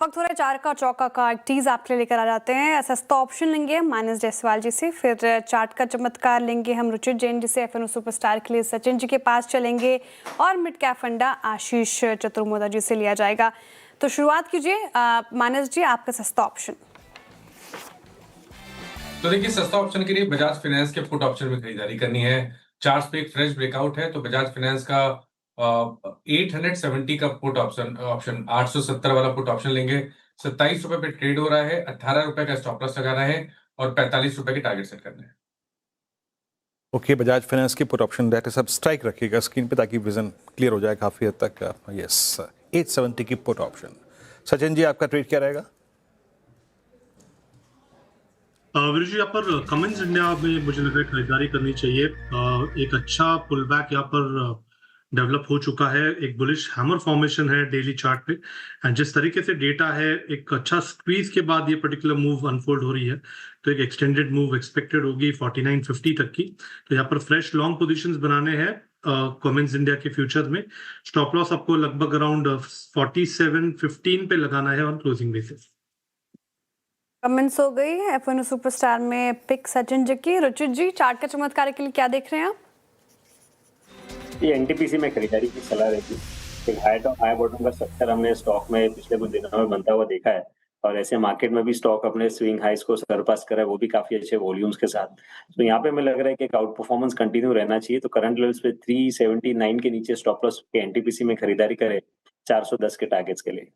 वक्त हो रहा है चार का चौका का एक टीज आपके लिए लेकर आ जाते हैं। सस्ता ऑप्शन लेंगे हम मानस जायसवाल जी से, फिर चार्ट का चमत्कार लेंगे हम रुचित जैन जी से, एफएनओ सुपरस्टार के लिए सचिन जी के पास चलेंगे और मिड कैप फंडा आशीष चतुर्वेदी जी से लिया जाएगा। तो शुरुआत कीजिए मानस जी, आपका सस्ता ऑप्शन। तो देखिए, सस्ता ऑप्शन के लिए बजाज फाइनेंस के पुट ऑप्शन में खरीदारी करनी है। चार्ट्स पे एक फ्रेश ब्रेकआउट है, तो बजाज फाइनेंस का 870 का पुट ऑप्शन 870 वाला पुट ऑप्शन लेंगे। 27 रुपए पे ट्रेड हो रहा है, 18 रुपए का स्टॉप लॉस लगाना है और 45 रुपए के टारगेट सेट करना है। ओके, बजाज फाइनेंस की पुट ऑप्शन डेट सब स्ट्राइक रखिएगा स्क्रीन पे ताकि विजन क्लियर हो जाए काफी हद तक। यस, 870 की पुट ऑप्शन। सचिन जी, आपका ट्रेड क्या रहेगा? वीरू जी, यहाँ पर कमेंस इंडिया में मुझे लग रहा है खरीदारी करनी चाहिए। एक अच्छा पुल बैक यहाँ पर डेवलप हो चुका है, एक बुलिश हैमर फॉर्मेशन है डेली चार्ट पे, एंड जिस तरीके से डेटा है, एक अच्छा स्क्वीज के बाद ये पर्टिकुलर मूव अनफोल्ड हो रही है, तो एक एक्सटेंडेड मूव एक्सपेक्टेड होगी 4950 तक की। तो यहाँ पर फ्रेश लॉन्ग पोजीशंस बनाने हैं कमेंस इंडिया के फ्यूचर में। स्टॉप लॉस आपको लगभग अराउंड 4715 पे लगाना है ऑन क्लोजिंग बेसिस। कमेंट्स हो गई है एफएनओ सुपरस्टार में पिक सचिन जी की। रुचित जी, चार्ट का चमत्कार के लिए क्या देख रहे हैं आप? ये एनटीपीसी में खरीदारी की सलाह रहेगी। एक हाई टॉप हाई बॉटम का स्ट्रक्चर हमने स्टॉक में पिछले कुछ दिनों में बनता हुआ देखा है, और ऐसे मार्केट में भी स्टॉक अपने स्विंग हाइस को सरपास करा है, वो भी काफी अच्छे वॉल्यूम्स के साथ। तो यहाँ पे हमें लग रहा है कि एक आउट परफॉर्मेंस कंटिन्यू रहना चाहिए। तो करंट लेवल्स पे 379 के नीचे स्टॉप लॉस के एनटीपीसी में खरीदारी करे 410 के टारगेट्स के लिए।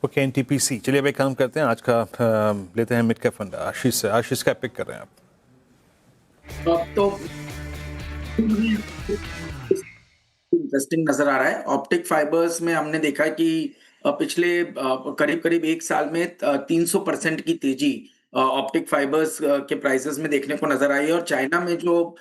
Okay, NTPC. चलिए अब एक काम करते हैं, आज का लेते हैं मिड कैप फंड आशीष से। आशीष का पिक कर रहे हैं आप? तो इंटरेस्टिंग नजर आ रहा है। ऑप्टिक फाइबर्स में हमने देखा कि पिछले करीब करीब एक साल में 300% की तेजी ऑप्टिक फाइबर्स के प्राइसेस में देखने को नजर आई है, और चाइना में जो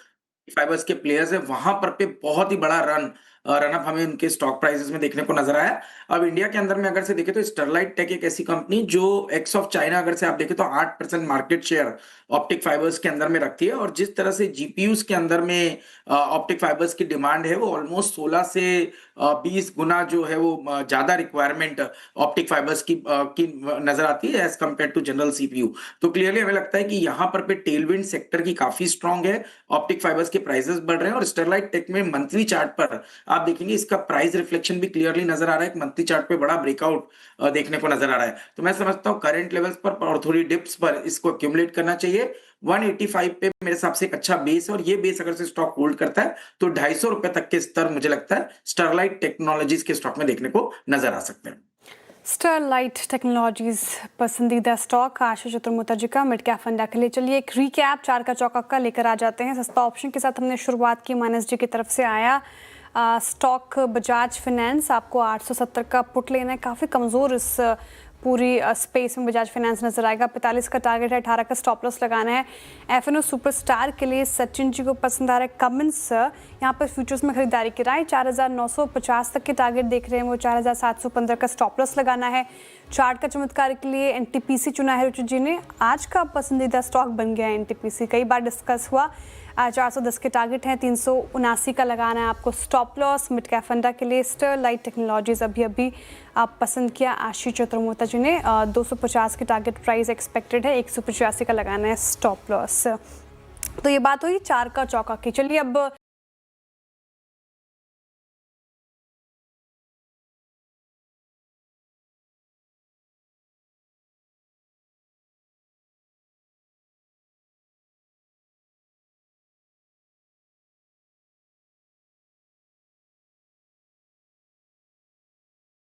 फाइबर्स के प्लेयर्स है वहां पर पे बहुत ही बड़ा रनअप हमें उनके स्टॉक प्राइसेस में देखने को नजर आया। अब इंडिया के अंदर में अगर से देखें तो स्टरलाइट टेक एक ऐसी कंपनी जो एक्स ऑफ चाइना अगर से आप देखें तो 8% मार्केट शेयर ऑप्टिक फाइबर्स के अंदर में रखती है, और जिस तरह से जीपीयूज के अंदर में ऑप्टिक फाइबर्स की डिमांड है वो ऑलमोस्ट 16 से 20 गुना जो है वो ज्यादा रिक्वायरमेंट ऑप्टिक फाइबर्स की नजर आती है as compare to general CPU. तो क्लियरली हमें लगता है कि यहाँ पर पे टेलविंड सेक्टर की काफी स्ट्रांग है, ऑप्टिक फाइबर्स के प्राइसेस बढ़ रहे हैं, और स्टरलाइट टेक में मंथली चार्ट पर आप देखेंगे इसका प्राइस रिफ्लेक्शन भी क्लियरली नजर आ रहा है। एक मंथली चार्ट पे बड़ा ब्रेकआउट देखने को नजर आ रहा है। तो मैं समझता हूँ करंट लेवल्स पर और थोड़ी डिप्स पर इसको एक्यूमुलेट करना चाहिए। 185 पे मेरे हिसाब से एक अच्छा बेस है, और ये बेस अगर से स्टॉक होल्ड करता है तो 250 रुपए तक के स्तर मुझे लगता है स्टरलाइट टेक्नोलॉजीज के स्टॉक में देखने को नजर आ सकते हैं। स्टरलाइट टेक्नोलॉजीज पसंदीदा स्टॉक आशीष चतुर्वेदी जी का मिड कैप फंडा के लिए। चलिए एक रीकैप चार का चौका का लेकर आ जाते हैं। सस्ता ऑप्शन के साथ हमने शुरुआत की, मानस जी की तरफ से आया स्टॉक बजाज फाइनेंस। आपको 870 का पुट लेना है, काफ़ी कमज़ोर इस पूरी स्पेस में बजाज फाइनेंस नजर आएगा। 45 का टारगेट है, 18 का स्टॉप लॉस लगाना है। एफएनओ सुपरस्टार के लिए सचिन जी को पसंद आ रहा है कमेंस, यहाँ पर फ्यूचर्स में खरीदारी की राय। 4950 तक के टारगेट देख रहे हैं वो, 4715 का स्टॉप लॉस लगाना है। चार्ट का चमत्कार के लिए एनटीपीसी चुना है रुचि जी ने। आज का पसंदीदा स्टॉक बन गया है एनटीपीसी, कई बार डिस्कस हुआ। 410 के टारगेट हैं, 379 का लगाना है आपको स्टॉप लॉस। मिड कैप फंडा के लिए स्टरलाइट टेक्नोलॉजीज अभी आप पसंद किया आशीष चतुर्वेदी जी ने। 250 के टारगेट प्राइस एक्सपेक्टेड है, 185 का लगाना है स्टॉप लॉस। तो ये बात हुई चार का चौका की। चलिए अब